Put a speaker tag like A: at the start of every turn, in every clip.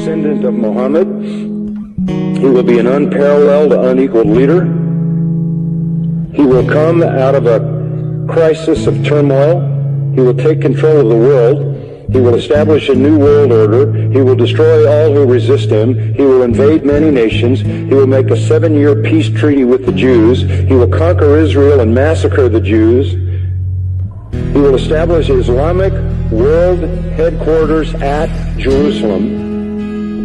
A: descendant of Muhammad. He will be an unparalleled, unequaled leader. He will come out of a crisis of turmoil. He will take control of the world. He will establish a new world order. He will destroy all who resist him. He will invade many nations. He will make a 7-year peace treaty with the Jews. He will conquer Israel and massacre the Jews. He will establish Islamic world headquarters at Jerusalem.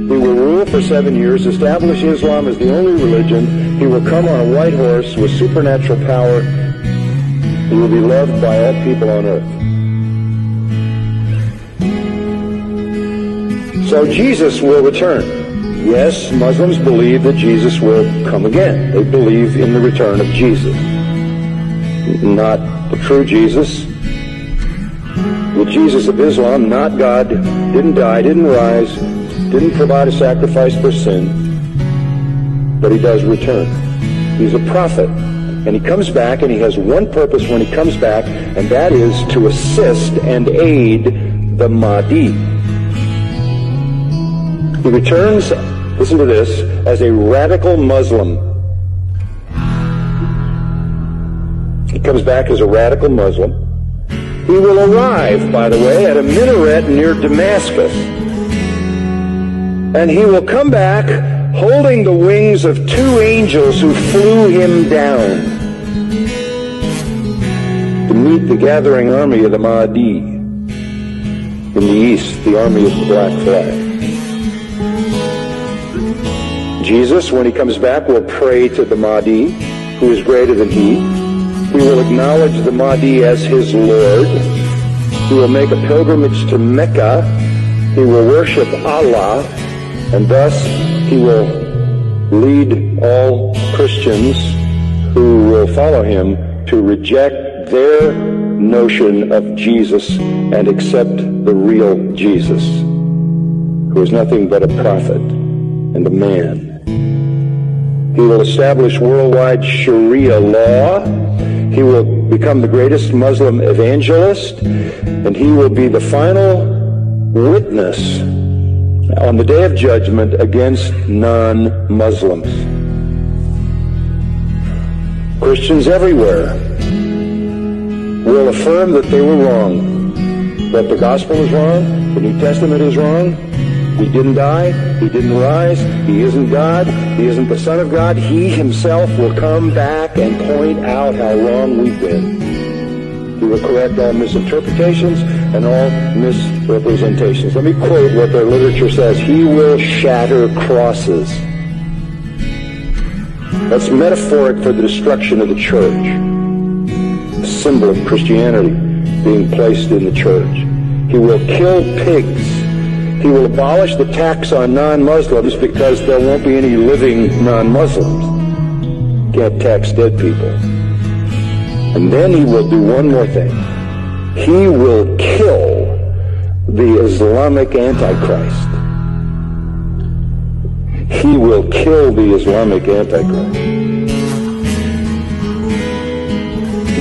A: He will rule for 7 years, establish Islam as the only religion. He will come on a white horse with supernatural power. He will be loved by all people on earth. So Jesus will return. Yes, Muslims believe that Jesus will come again. They believe in the return of Jesus. Not the true Jesus. The Jesus of Islam, not God, didn't die, didn't rise, didn't provide a sacrifice for sin, but he does return. He's a prophet, and he comes back, and he has one purpose when he comes back, and that is to assist and aid the Mahdi. He returns, listen to this, as a radical Muslim. He comes back as a radical Muslim. He will arrive, by the way, at a minaret near Damascus. And he will come back holding the wings of 2 angels who flew him down to meet the gathering army of the Mahdi in the east, the army of the black flag. Jesus, when he comes back, will pray to the Mahdi, who is greater than he. He will acknowledge the Mahdi as his Lord. He will make a pilgrimage to Mecca. He will worship Allah, and thus he will lead all Christians who will follow him to reject their notion of Jesus and accept the real Jesus, who is nothing but a prophet and a man. He will establish worldwide Sharia law. He will become the greatest Muslim evangelist, and he will be the final witness on the day of judgment against non-Muslims. Christians everywhere will affirm that they were wrong, that the gospel is wrong, the New Testament is wrong. He didn't die. He didn't rise. He isn't God. He isn't the Son of God. He himself will come back and point out how wrong we've been. He will correct all misinterpretations and all misrepresentations. Let me quote what their literature says. He will shatter crosses. That's metaphoric for the destruction of the church. A symbol of Christianity being placed in the church. He will kill pigs. He will abolish the tax on non-Muslims because there won't be any living non-Muslims. Can't tax dead people. And then he will do one more thing. He will kill the Islamic Antichrist. He will kill the Islamic Antichrist.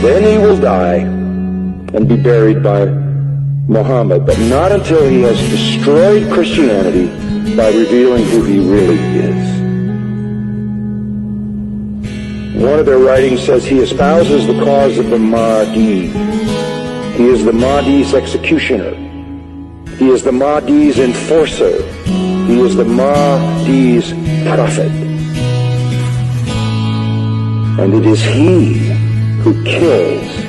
A: Then he will die and be buried by Muhammad, but not until he has destroyed Christianity by revealing who he really is. One of their writings says he espouses the cause of the Mahdi. He is the Mahdi's executioner. He is the Mahdi's enforcer. He is the Mahdi's prophet. And it is he who kills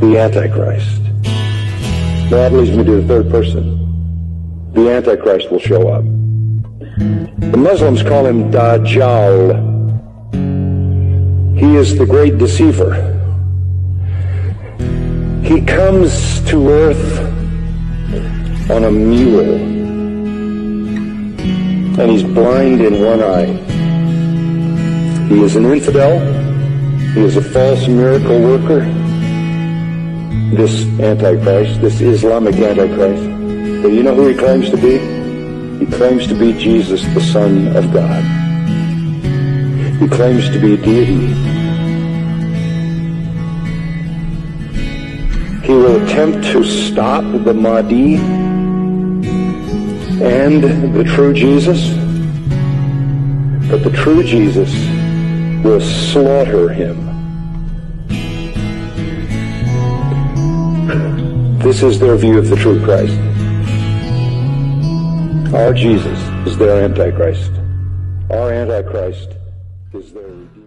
A: the Antichrist. That leads me to the third person. The Antichrist will show up. The Muslims call him Dajjal. He is the great deceiver. He comes to earth on a mule, and he's blind in one eye. He is an infidel. He is a false miracle worker. This Antichrist, this Islamic Antichrist. But you know who he claims to be? He claims to be Jesus, the Son of God. He claims to be deity. He will attempt to stop the Mahdi and the true Jesus, but the true Jesus will slaughter him. This is their view of the true Christ. Our Jesus is their Antichrist. Our Antichrist is their Redeemer.